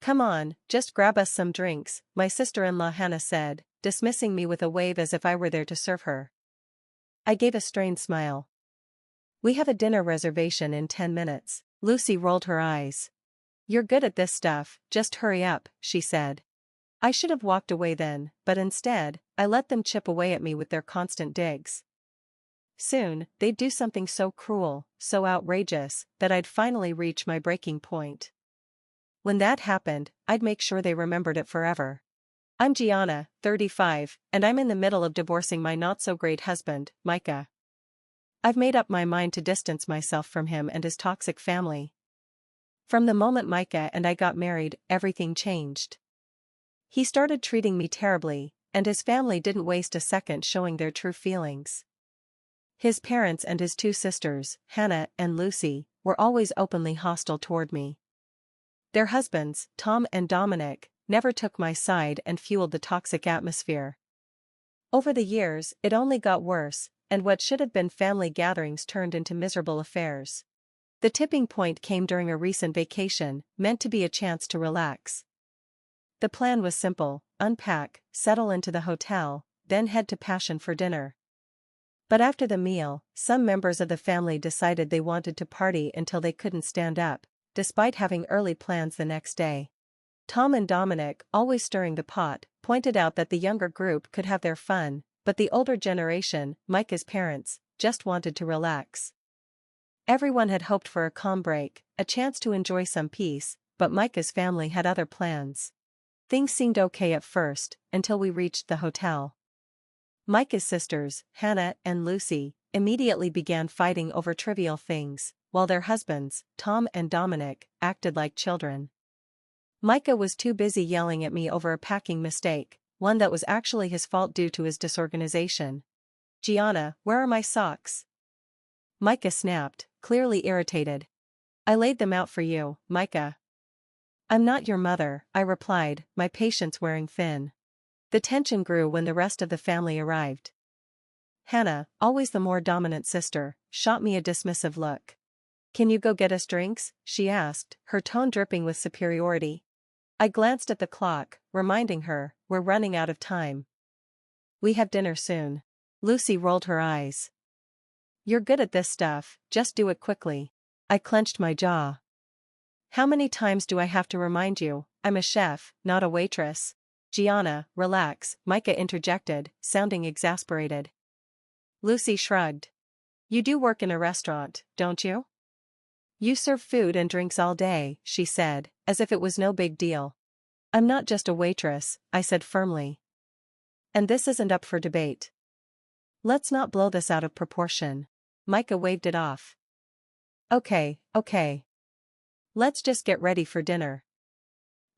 Come on, just grab us some drinks, my sister-in-law Hannah said, dismissing me with a wave as if I were there to serve her. I gave a strained smile. We have a dinner reservation in 10 minutes. Lucy rolled her eyes. You're good at this stuff, just hurry up, she said. I should have walked away then, but instead, I let them chip away at me with their constant digs. Soon, they'd do something so cruel, so outrageous, that I'd finally reach my breaking point. When that happened, I'd make sure they remembered it forever. I'm Gianna, 35, and I'm in the middle of divorcing my not-so-great husband, Micah. I've made up my mind to distance myself from him and his toxic family. From the moment Micah and I got married, everything changed. He started treating me terribly, and his family didn't waste a second showing their true feelings. His parents and his two sisters, Hannah and Lucy, were always openly hostile toward me. Their husbands, Tom and Dominic, never took my side and fueled the toxic atmosphere. Over the years, it only got worse, and what should have been family gatherings turned into miserable affairs. The tipping point came during a recent vacation, meant to be a chance to relax. The plan was simple: unpack, settle into the hotel, then head to Passion for dinner. But after the meal, some members of the family decided they wanted to party until they couldn't stand up, despite having early plans the next day. Tom and Dominic, always stirring the pot, pointed out that the younger group could have their fun, but the older generation, Micah's parents, just wanted to relax. Everyone had hoped for a calm break, a chance to enjoy some peace, but Micah's family had other plans. Things seemed okay at first, until we reached the hotel. Micah's sisters, Hannah and Lucy, immediately began fighting over trivial things, while their husbands, Tom and Dominic, acted like children. Micah was too busy yelling at me over a packing mistake, one that was actually his fault due to his disorganization. Gianna, where are my socks? Micah snapped, clearly irritated. I laid them out for you, Micah. I'm not your mother, I replied, my patience wearing thin. The tension grew when the rest of the family arrived. Hannah, always the more dominant sister, shot me a dismissive look. Can you go get us drinks? She asked, her tone dripping with superiority. I glanced at the clock, reminding her, we're running out of time. We have dinner soon. Lucy rolled her eyes. You're good at this stuff, just do it quickly. I clenched my jaw. How many times do I have to remind you, I'm a chef, not a waitress? Gianna, relax, Micah interjected, sounding exasperated. Lucy shrugged. You do work in a restaurant, don't you? You serve food and drinks all day, she said, as if it was no big deal. I'm not just a waitress, I said firmly. And this isn't up for debate. Let's not blow this out of proportion. Micah waved it off. Okay. Let's just get ready for dinner.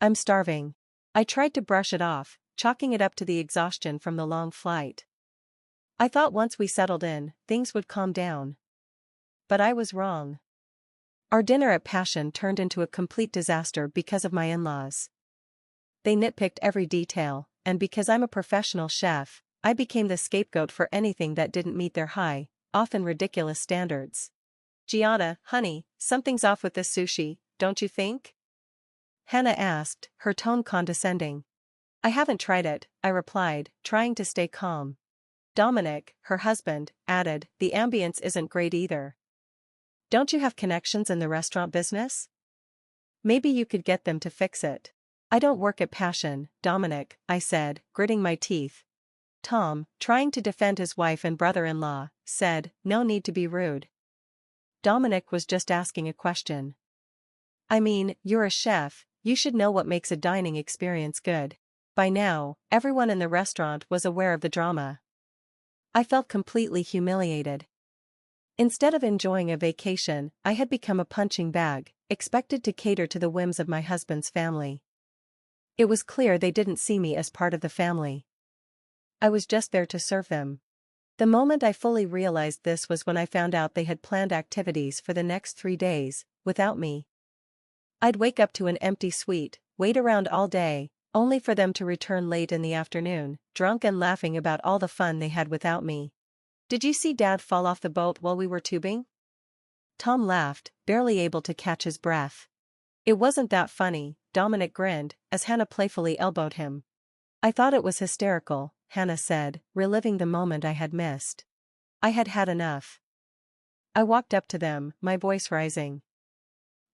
I'm starving. I tried to brush it off, chalking it up to the exhaustion from the long flight. I thought once we settled in, things would calm down. But I was wrong. Our dinner at Passion turned into a complete disaster because of my in-laws. They nitpicked every detail, and because I'm a professional chef, I became the scapegoat for anything that didn't meet their high, often ridiculous standards. Gianna, honey, something's off with this sushi, don't you think? Hannah asked, her tone condescending. I haven't tried it, I replied, trying to stay calm. Dominic, her husband, added, the ambience isn't great either. Don't you have connections in the restaurant business? Maybe you could get them to fix it. I don't work at Passion, Dominic, I said, gritting my teeth. Tom, trying to defend his wife and brother-in-law, said, no need to be rude. Dominic was just asking a question. I mean, you're a chef, you should know what makes a dining experience good. By now, everyone in the restaurant was aware of the drama. I felt completely humiliated. Instead of enjoying a vacation, I had become a punching bag, expected to cater to the whims of my husband's family. It was clear they didn't see me as part of the family. I was just there to serve them. The moment I fully realized this was when I found out they had planned activities for the next 3 days, without me. I'd wake up to an empty suite, wait around all day, only for them to return late in the afternoon, drunk and laughing about all the fun they had without me. Did you see Dad fall off the boat while we were tubing? Tom laughed, barely able to catch his breath. It wasn't that funny, Dominic grinned, as Hannah playfully elbowed him. I thought it was hysterical, Hannah said, reliving the moment I had missed. I had had enough. I walked up to them, my voice rising.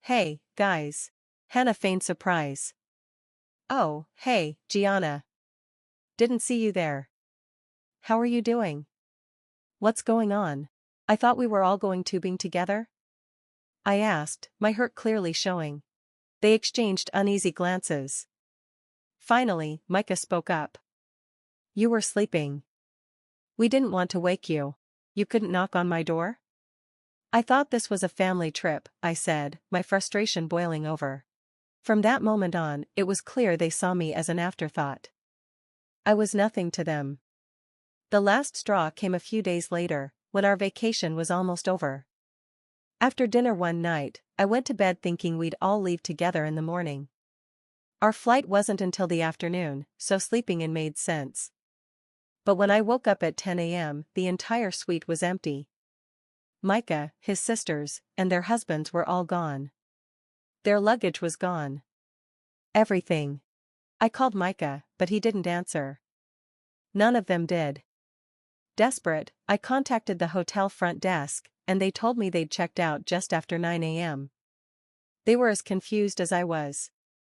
Hey, guys. Hannah feigned surprise. Oh, hey, Gianna. Didn't see you there. How are you doing? What's going on? I thought we were all going tubing together? I asked, my hurt clearly showing. They exchanged uneasy glances. Finally, Micah spoke up. You were sleeping. We didn't want to wake you. You couldn't knock on my door? I thought this was a family trip, I said, my frustration boiling over. From that moment on, it was clear they saw me as an afterthought. I was nothing to them. The last straw came a few days later, when our vacation was almost over. After dinner one night, I went to bed thinking we'd all leave together in the morning. Our flight wasn't until the afternoon, so sleeping in made sense. But when I woke up at 10 a.m., the entire suite was empty. Micah, his sisters, and their husbands were all gone. Their luggage was gone. Everything. I called Micah, but he didn't answer. None of them did. Desperate, I contacted the hotel front desk, and they told me they'd checked out just after 9 a.m. They were as confused as I was.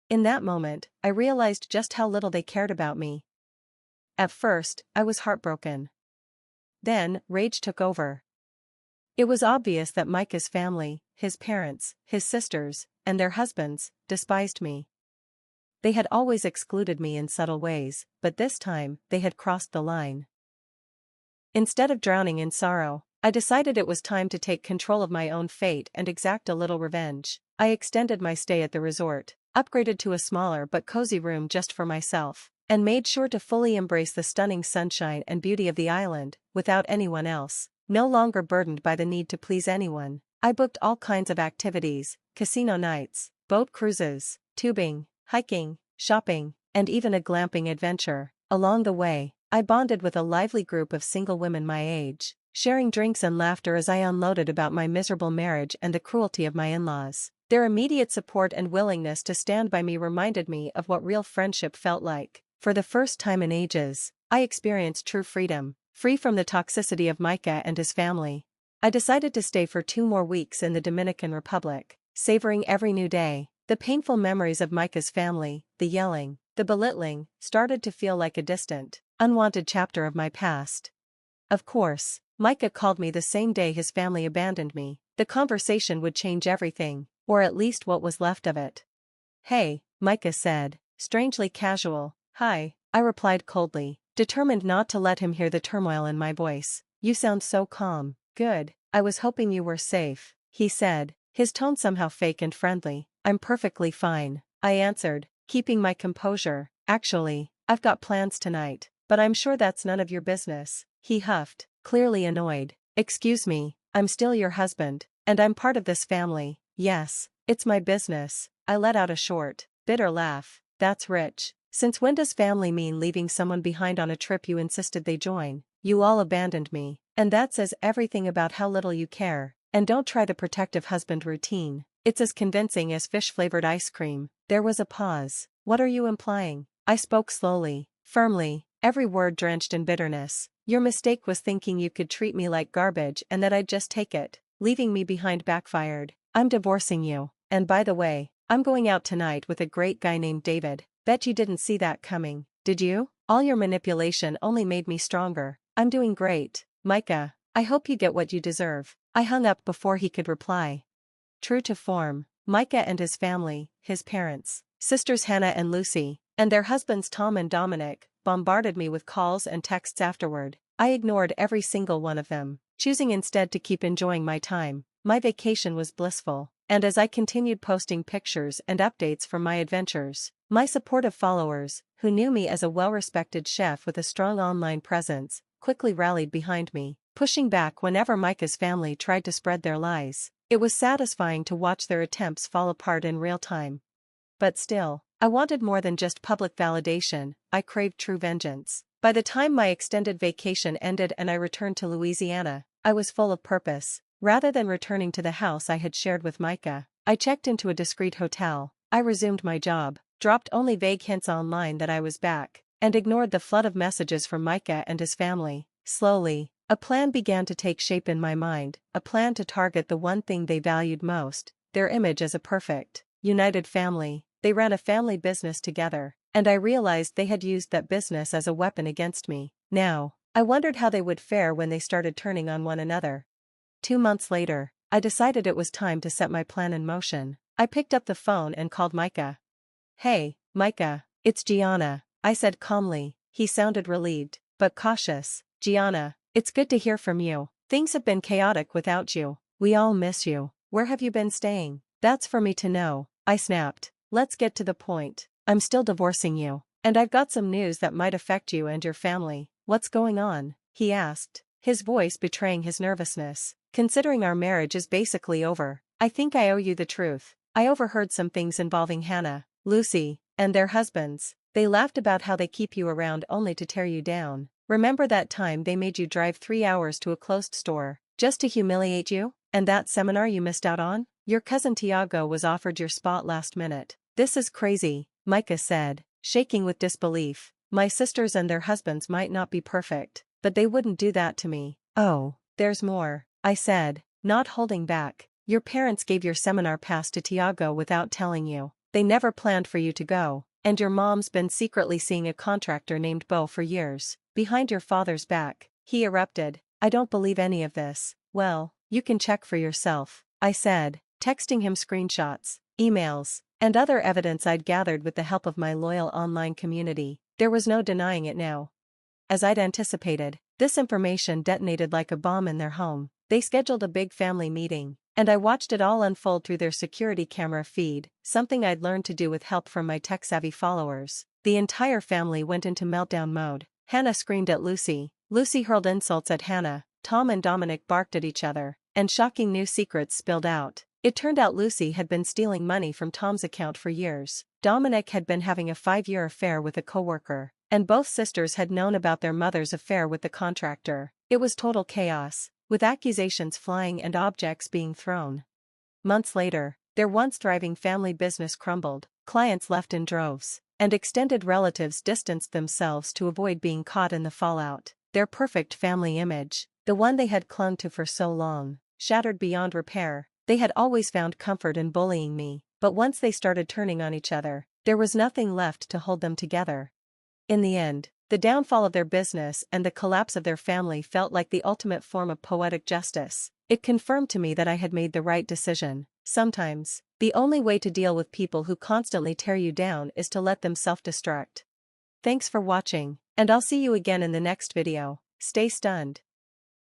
In that moment, I realized just how little they cared about me. At first, I was heartbroken. Then, rage took over. It was obvious that Micah's family, his parents, his sisters, and their husbands, despised me. They had always excluded me in subtle ways, but this time, they had crossed the line. Instead of drowning in sorrow, I decided it was time to take control of my own fate and exact a little revenge. I extended my stay at the resort, upgraded to a smaller but cozy room just for myself, and made sure to fully embrace the stunning sunshine and beauty of the island, without anyone else. No longer burdened by the need to please anyone, I booked all kinds of activities, casino nights, boat cruises, tubing, hiking, shopping, and even a glamping adventure. Along the way, I bonded with a lively group of single women my age, sharing drinks and laughter as I unloaded about my miserable marriage and the cruelty of my in-laws. Their immediate support and willingness to stand by me reminded me of what real friendship felt like. For the first time in ages, I experienced true freedom. Free from the toxicity of Micah and his family. I decided to stay for 2 more weeks in the Dominican Republic, savoring every new day. The painful memories of Micah's family, the yelling, the belittling, started to feel like a distant, unwanted chapter of my past. Of course, Micah called me the same day his family abandoned me. The conversation would change everything, or at least what was left of it. Hey, Micah said, strangely casual. Hi, I replied coldly, determined not to let him hear the turmoil in my voice. You sound so calm. Good. I was hoping you were safe, he said, his tone somehow fake and friendly. I'm perfectly fine, I answered, keeping my composure. Actually, I've got plans tonight, but I'm sure that's none of your business, he huffed, clearly annoyed. Excuse me, I'm still your husband, and I'm part of this family. Yes, it's my business. I let out a short, bitter laugh. That's rich. Since when does family mean leaving someone behind on a trip you insisted they join? You all abandoned me, and that says everything about how little you care. And don't try the protective husband routine. It's as convincing as fish-flavored ice cream. There was a pause. What are you implying? I spoke slowly, firmly, every word drenched in bitterness. Your mistake was thinking you could treat me like garbage and that I'd just take it. Leaving me behind backfired. I'm divorcing you. And by the way, I'm going out tonight with a great guy named David. Bet you didn't see that coming, did you? All your manipulation only made me stronger. I'm doing great, Micah. I hope you get what you deserve. I hung up before he could reply. True to form, Micah and his family, his parents, sisters Hannah and Lucy, and their husbands Tom and Dominic, bombarded me with calls and texts afterward. I ignored every single one of them, choosing instead to keep enjoying my time. My vacation was blissful, and as I continued posting pictures and updates from my adventures, my supportive followers, who knew me as a well-respected chef with a strong online presence, quickly rallied behind me, pushing back whenever Micah's family tried to spread their lies. It was satisfying to watch their attempts fall apart in real time. But still, I wanted more than just public validation. I craved true vengeance. By the time my extended vacation ended and I returned to Louisiana, I was full of purpose. Rather than returning to the house I had shared with Micah, I checked into a discreet hotel. I resumed my job, dropped only vague hints online that I was back, and ignored the flood of messages from Micah and his family. Slowly, a plan began to take shape in my mind, a plan to target the one thing they valued most, their image as a perfect, united family. They ran a family business together, and I realized they had used that business as a weapon against me. Now, I wondered how they would fare when they started turning on one another. 2 months later, I decided it was time to set my plan in motion. I picked up the phone and called Micah. "Hey, Micah, it's Gianna," I said calmly. He sounded relieved, but cautious. "Gianna, it's good to hear from you. Things have been chaotic without you. We all miss you. Where have you been staying?" "That's for me to know," I snapped. "Let's get to the point. I'm still divorcing you, and I've got some news that might affect you and your family." "What's going on?" he asked, his voice betraying his nervousness. "Considering our marriage is basically over, I think I owe you the truth. I overheard some things involving Hannah, Lucy, and their husbands. They laughed about how they keep you around only to tear you down. Remember that time they made you drive 3 hours to a closed store, just to humiliate you? And that seminar you missed out on? Your cousin Tiago was offered your spot last minute." "This is crazy," Micah said, shaking with disbelief. "My sisters and their husbands might not be perfect, but they wouldn't do that to me." "Oh, there's more," I said, not holding back. "Your parents gave your seminar pass to Tiago without telling you. They never planned for you to go, and your mom's been secretly seeing a contractor named Beau for years, behind your father's back." He erupted. "I don't believe any of this." "Well, you can check for yourself," I said, texting him screenshots, emails, and other evidence I'd gathered with the help of my loyal online community. There was no denying it now. As I'd anticipated, this information detonated like a bomb in their home. They scheduled a big family meeting, and I watched it all unfold through their security camera feed, something I'd learned to do with help from my tech-savvy followers. The entire family went into meltdown mode. Hannah screamed at Lucy, Lucy hurled insults at Hannah, Tom and Dominic barked at each other, and shocking new secrets spilled out. It turned out Lucy had been stealing money from Tom's account for years. Dominic had been having a 5-year affair with a coworker, and both sisters had known about their mother's affair with the contractor. It was total chaos, with accusations flying and objects being thrown. Months later, their once thriving family business crumbled, clients left in droves, and extended relatives distanced themselves to avoid being caught in the fallout. Their perfect family image, the one they had clung to for so long, shattered beyond repair. They had always found comfort in bullying me, but once they started turning on each other, there was nothing left to hold them together. In the end, the downfall of their business and the collapse of their family felt like the ultimate form of poetic justice. It confirmed to me that I had made the right decision. Sometimes, the only way to deal with people who constantly tear you down is to let them self-destruct. Thanks for watching, and I'll see you again in the next video. Stay stunned.